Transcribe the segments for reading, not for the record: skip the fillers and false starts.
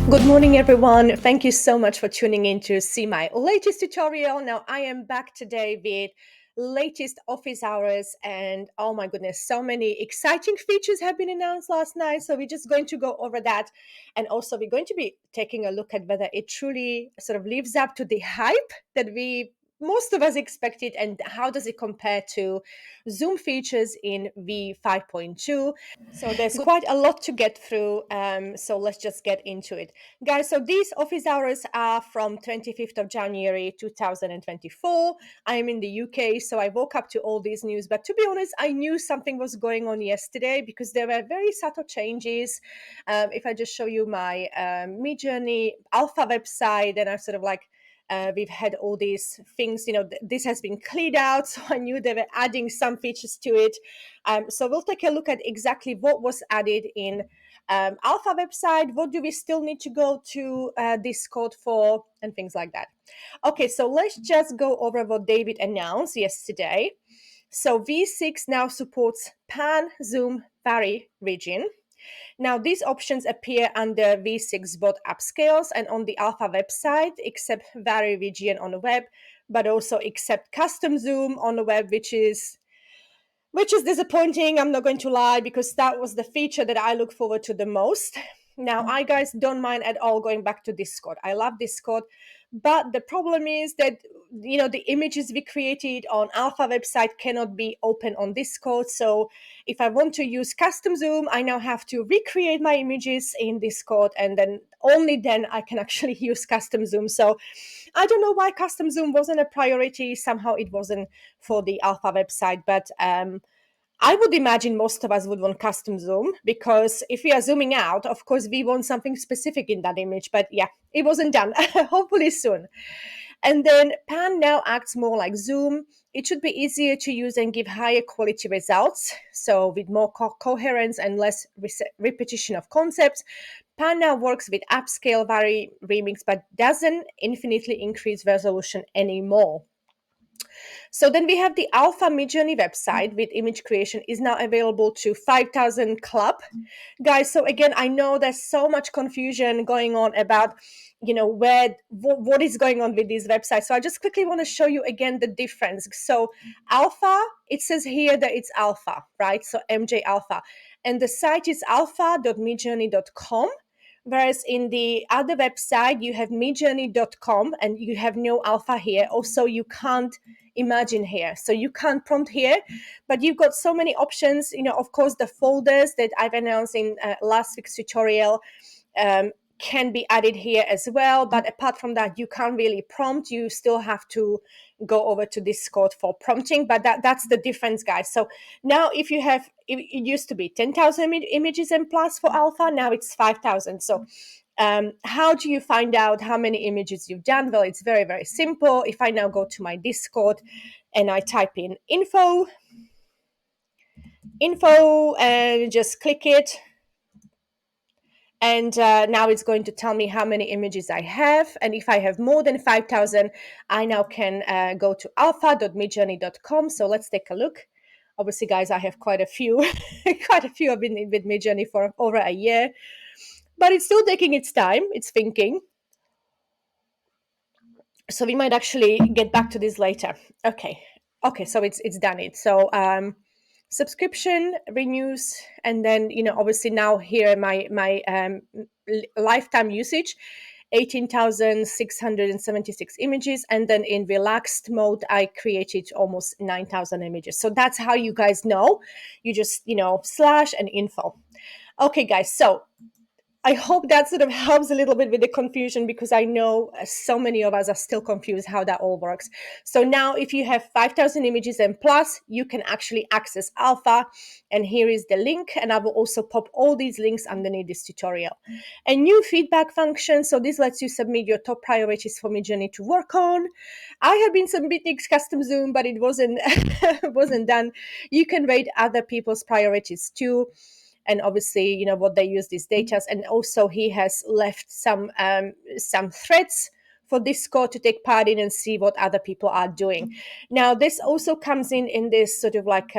Good morning, everyone. Thank you so much for tuning in to see my latest tutorial. Now, I am back today with latest office hours, and oh my goodness, so many exciting features have been announced last night. So we're just going to go over that, and also we're going to be taking a look at whether it truly sort of lives up to the hype that we most of us expected, and how does it compare to Zoom features in V 5.2. So there's quite a lot to get through. So let's just get into it. Guys, so these office hours are from 25th of January 2024. I'm in the UK, so I woke up to all these news. But to be honest, I knew something was going on yesterday because there were very subtle changes. If I just show you my Midjourney Alpha website, and I sort of like we've had all these things, this has been cleared out. So I knew they were adding some features to it. So we'll take a look at exactly what was added in Alpha website. What do we still need to go to Discord for, and things like that. Okay, so let's just go over what David announced yesterday. So V6 now supports pan, zoom, vary region. Now, these options appear under V6 both upscales and on the Alpha website, except vary region on the web, but also except custom zoom on the web, which is disappointing. I'm not going to lie, because that was the feature that I look forward to the most. Now, I guys don't mind at all going back to Discord. I love Discord, but the problem is that the images we created on Alpha website cannot be open on Discord. So if I want to use custom zoom, I now have to recreate my images in Discord, and then only then I can actually use custom zoom. So I don't know why custom zoom wasn't a priority. Somehow it wasn't for the Alpha website, but I would imagine most of us would want custom zoom, because if we are zooming out, of course, we want something specific in that image. But yeah, it wasn't done. Hopefully soon. And then pan now acts more like zoom. It should be easier to use and give higher quality results. So with more coherence and less repetition of concepts. Pan now works with upscale vary remix, but doesn't infinitely increase resolution anymore. So then we have the Alpha Midjourney website with image creation is now available to 5,000 club. Guys, so again, I know there's so much confusion going on about, what is going on with these websites. So I just quickly want to show you again the difference. So Alpha, it says here that it's Alpha, right? So MJ Alpha. And the site is alpha.midjourney.com. Whereas in the other website, you have midjourney.com and you have no alpha here. Also, you can't imagine here. So you can't prompt here, but you've got so many options. Of course, the folders that I've announced in last week's tutorial can be added here as well. But apart from that, you can't really prompt. You still have to go over to Discord for prompting, but that's the difference, guys. So now if you have, it used to be 10,000 images and plus for alpha, now it's 5,000. So how do you find out how many images you've done? Well, it's very, very simple. If I now go to my Discord and I type in info and just click it, and now it's going to tell me how many images I have. And if I have more than 5,000, I now can go to alpha.midjourney.com. So let's take a look. Obviously, guys, I have quite a few. Quite a few. I've been with Midjourney for over a year. But it's still taking its time. It's thinking. So we might actually get back to this later. Okay, so it's done it. So subscription renews, and then obviously now here my lifetime usage, 18,676 images, and then in relaxed mode I created almost 9,000 images. So that's how you guys know. You just slash and info. Okay, guys, so I hope that sort of helps a little bit with the confusion, because I know so many of us are still confused how that all works. So now if you have 5,000 images and plus, you can actually access Alpha. And here is the link. And I will also pop all these links underneath this tutorial. A new feedback function. So this lets you submit your top priorities for Midjourney to work on. I have been submitting custom zoom, but it wasn't done. You can rate other people's priorities too. And obviously, what they use these data. And also he has left some threads for Discord to take part in and see what other people are doing. Now, this also comes in this sort of like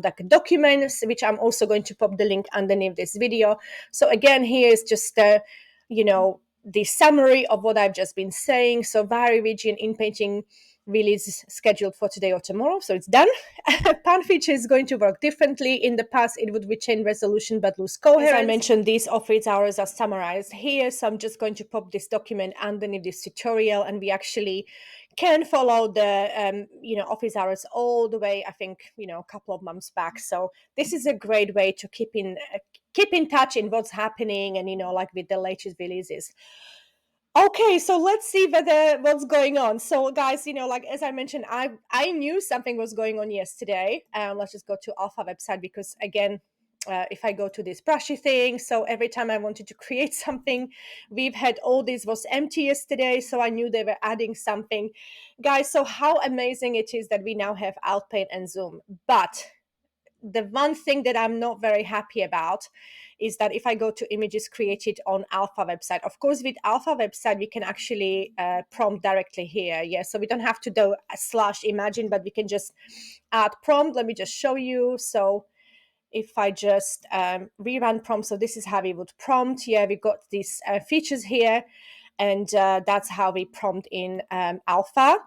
like documents, which I'm also going to pop the link underneath this video. So again, here is just the summary of what I've just been saying. So Vari region in painting release scheduled for today or tomorrow, so it's done. Pan feature is going to work differently. In the past, it would retain resolution but lose coherence. As I mentioned, these office hours are summarized here, so I'm just going to pop this document underneath this tutorial, and we actually can follow the office hours all the way, I think, a couple of months back. So this is a great way to keep in touch in what's happening, and like with the latest releases. Okay, so let's see what's going on. So guys, like as I mentioned, I knew something was going on yesterday. Let's just go to Alpha website, because again, if I go to this brushy thing, so every time I wanted to create something, we've had all this was empty yesterday, so I knew they were adding something. Guys, so how amazing it is that we now have Outpaint and Zoom. But the one thing that I'm not very happy about is that if I go to images created on Alpha website, of course, with Alpha website, we can actually prompt directly here. Yeah, so we don't have to do /imagine, but we can just add prompt. Let me just show you. So if I just rerun prompt, so this is how we would prompt. Yeah, we got these features here, and that's how we prompt in Alpha.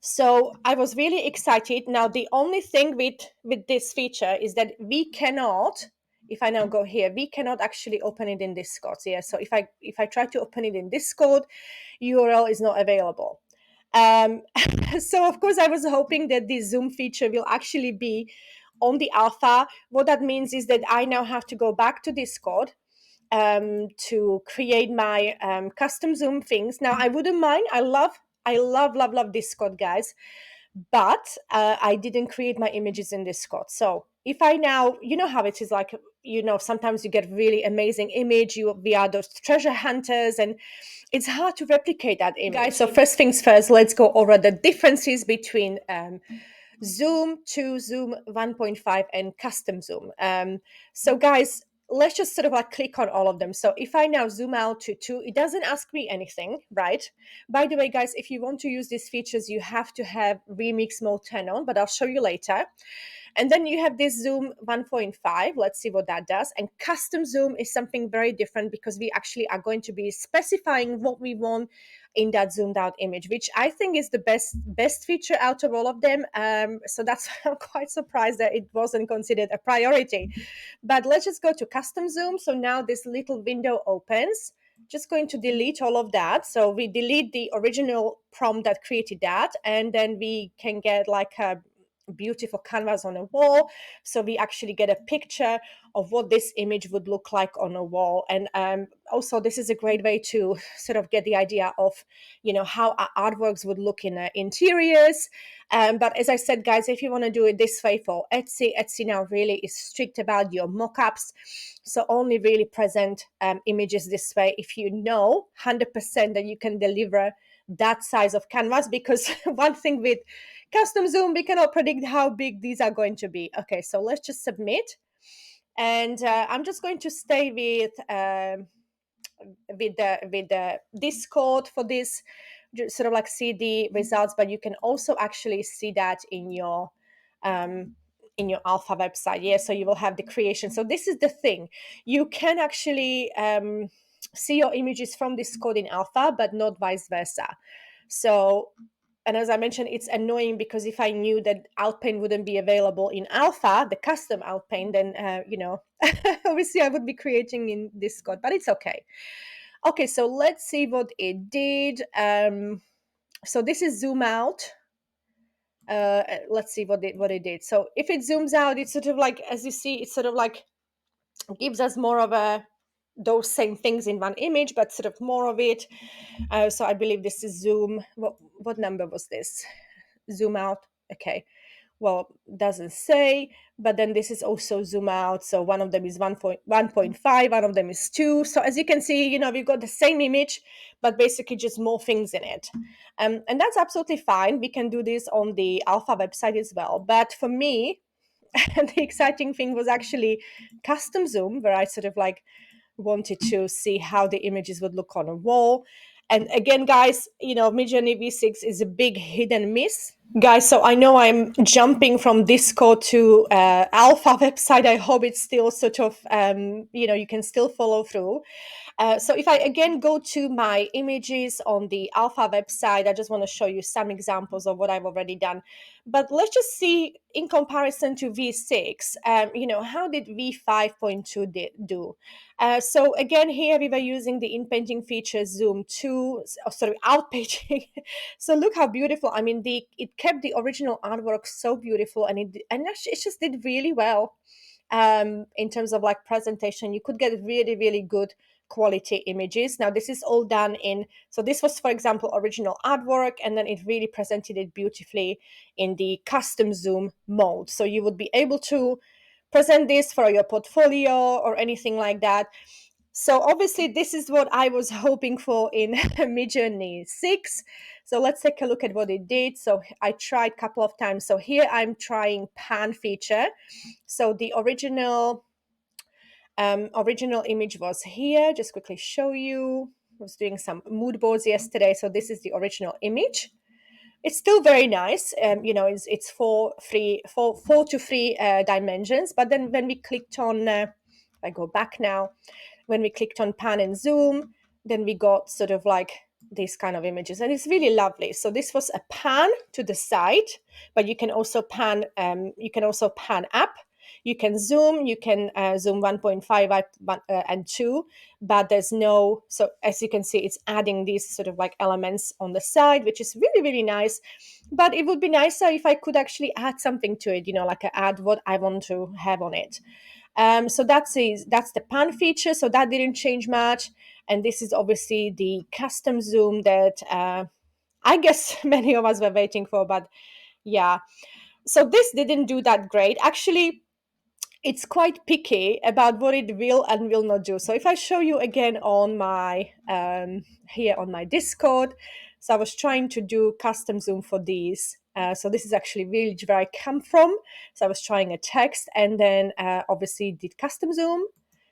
So I was really excited. Now, the only thing with this feature is that we cannot, if I now go here, we cannot actually open it in Discord. Yeah, so if I try to open it in Discord, URL is not available. So of course I was hoping that this Zoom feature will actually be on the Alpha. What that means is that I now have to go back to Discord to create my custom Zoom things. Now, I wouldn't mind. I love Discord, guys, but I didn't create my images in Discord. So if I now, you know how it is, like, sometimes you get really amazing image. We are those treasure hunters, and it's hard to replicate that image. Guys, so first things first, let's go over the differences between Zoom 2, Zoom 1.5, and custom Zoom. So guys, let's just sort of like click on all of them. So if I now zoom out to 2, it doesn't ask me anything, right? By the way, guys, if you want to use these features, you have to have remix mode turned on, but I'll show you later. And then you have this Zoom 1.5. Let's see what that does. And custom Zoom is something very different, because we actually are going to be specifying what we want in that zoomed out image, which I think is the best feature out of all of them. So that's why I'm quite surprised that it wasn't considered a priority. But let's just go to custom Zoom. So now this little window opens. Just going to delete all of that. So we delete the original prompt that created that, and then we can get like a beautiful canvas on a wall. So we actually get a picture of what this image would look like on a wall. And also, this is a great way to sort of get the idea of, how our artworks would look in interiors. But as I said, guys, if you want to do it this way for Etsy now really is strict about your mockups. So only really present images this way if you know 100% that you can deliver that size of canvas, because one thing with custom Zoom, we cannot predict how big these are going to be. Okay, so let's just submit. And I'm just going to stay with the Discord for this, just sort of like see the results, but you can also actually see that in your Alpha website. Yeah, so you will have the creation. So this is the thing. You can actually see your images from Discord in Alpha, but not vice versa. So, and as I mentioned, it's annoying, because if I knew that Outpaint wouldn't be available in Alpha, the custom Outpaint, then, obviously I would be creating in Discord, but it's okay. Okay, so let's see what it did. So this is zoom out. Let's see what it did. So if it zooms out, it's sort of like, as you see, it's sort of like gives us more of those same things in one image, but sort of more of it. So I believe this is zoom. What number was this? Zoom out. Okay. Well, doesn't say, but then this is also zoom out. So one of them is 1.5, one of them is 2. So as you can see, we've got the same image, but basically just more things in it. And that's absolutely fine. We can do this on the Alpha website as well. But for me, the exciting thing was actually custom Zoom, where I sort of like wanted to see how the images would look on a wall. And again, guys, Midjourney V6 is a big hit and miss. Guys, so I know I'm jumping from Discord to Alpha website. I hope it's still sort of, you can still follow through. So if I again go to my images on the Alpha website, I just want to show you some examples of what I've already done. But let's just see in comparison to V6, how did V5.2 do? So again, here we were using the in-painting feature Zoom 2, outpainting. So look how beautiful. I mean, it kept the original artwork so beautiful, and it just did really well in terms of like presentation. You could get really, really good quality images. Now this is all done in, so this was, for example, original artwork, and then it really presented it beautifully in the custom zoom mode. So you would be able to present this for your portfolio or anything like that. So obviously this is what I was hoping for in Midjourney 6. So let's take a look at what it did. So I tried a couple of times. So here I'm trying pan feature. So the original image was here. Just quickly show you. I was doing some mood boards yesterday. So this is the original image. It's still very nice. It's four to three dimensions. But then when we clicked on, I go back now, when we clicked on pan and zoom, then we got sort of like these kind of images, and it's really lovely. So this was a pan to the side, but you can also pan. You can also pan up. You can zoom. You can zoom 1.5 and 2, but there's no. So as you can see, it's adding these sort of like elements on the side, which is really, really nice. But it would be nicer if I could actually add something to it. Like add what I want to have on it. So that's the pan feature. So that didn't change much. And this is obviously the custom zoom that I guess many of us were waiting for. But yeah, so this didn't do that great. Actually, it's quite picky about what it will and will not do. So if I show you again on my here on my Discord, so I was trying to do custom zoom for these. So this is actually really where I come from. So I was trying a text, and then obviously did custom zoom.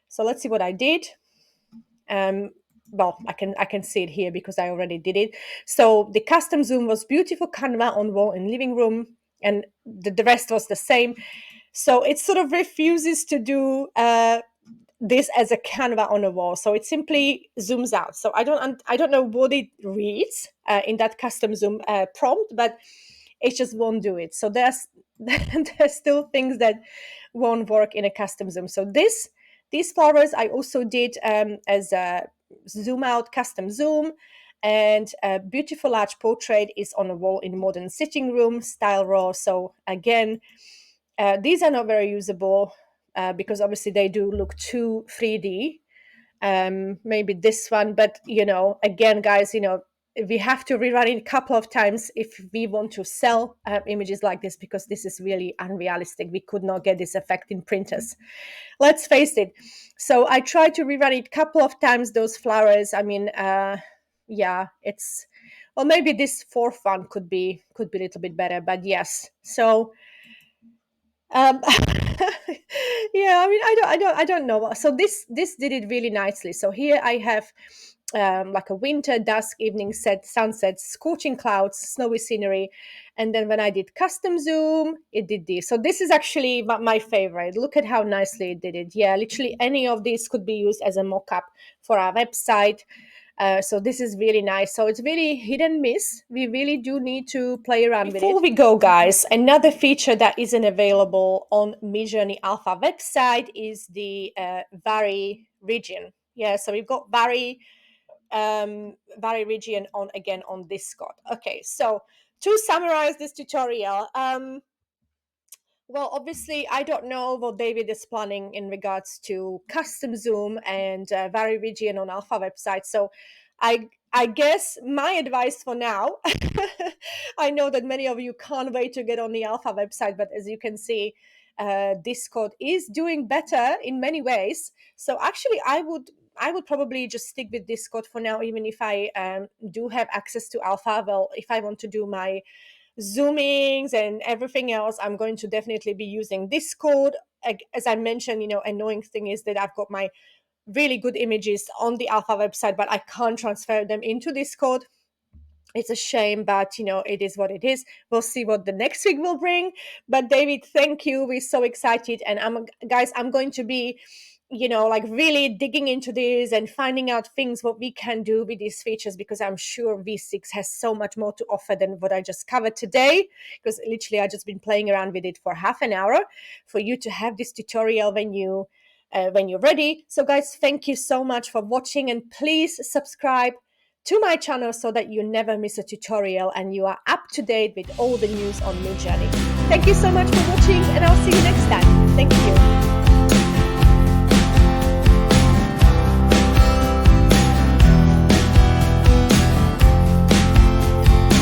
So let's see what I did. Well, I can see it here because I already did it. So the custom zoom was beautiful canva on wall in living room, and the rest was the same. So it sort of refuses to do this as a canva on a wall. So it simply zooms out. So I don't know what it reads in that custom zoom prompt, but it just won't do it. So there's still things that won't work in a custom zoom. So these flowers I also did as a zoom out custom zoom. And a beautiful large portrait is on a wall in modern sitting room style raw. So again, these are not very usable because obviously they do look too 3D. Maybe this one, but again, guys, we have to rerun it a couple of times if we want to sell images like this, because this is really unrealistic. We could not get this effect in printers. Let's face it. So I tried to rerun it a couple of times. Those flowers. I mean, yeah, it's well, maybe this fourth one could be a little bit better, but yes. So um yeah, I mean, I don't know. So this did it really nicely. So here I have like a winter dusk evening sunset, scorching clouds, snowy scenery. And then when I did custom zoom, it did this. So this is actually my favorite. Look at how nicely it did it. Yeah, literally any of these could be used as a mock-up for our website. So this is really nice. So it's really hit and miss. We really do need to play around with it. Before we go, guys, another feature that isn't available on Midjourney Alpha website is the vary region. Yeah, so we've got vary region on Discord. Okay, so to summarize this tutorial, well, obviously, I don't know what David is planning in regards to custom zoom and vary region on Alpha website. So I guess my advice for now, I know that many of you can't wait to get on the Alpha website, but as you can see, Discord is doing better in many ways. So actually, I would probably just stick with Discord for now, even if I do have access to Alpha. Well, if I want to do my zoomings and everything else, I'm going to definitely be using Discord. As I mentioned, annoying thing is that I've got my really good images on the Alpha website, but I can't transfer them into Discord. It's a shame, but it is what it is. We'll see what the next week will bring. But David, thank you. We're so excited. And I'm going to be, like really digging into this and finding out things what we can do with these features, because I'm sure V6 has so much more to offer than what I just covered today. Because literally I just been playing around with it for half an hour for you to have this tutorial when you're ready. So guys, thank you so much for watching, and please subscribe to my channel so that you never miss a tutorial and you are up to date with all the news on Midjourney. Thank you so much for watching, and I'll see you next time.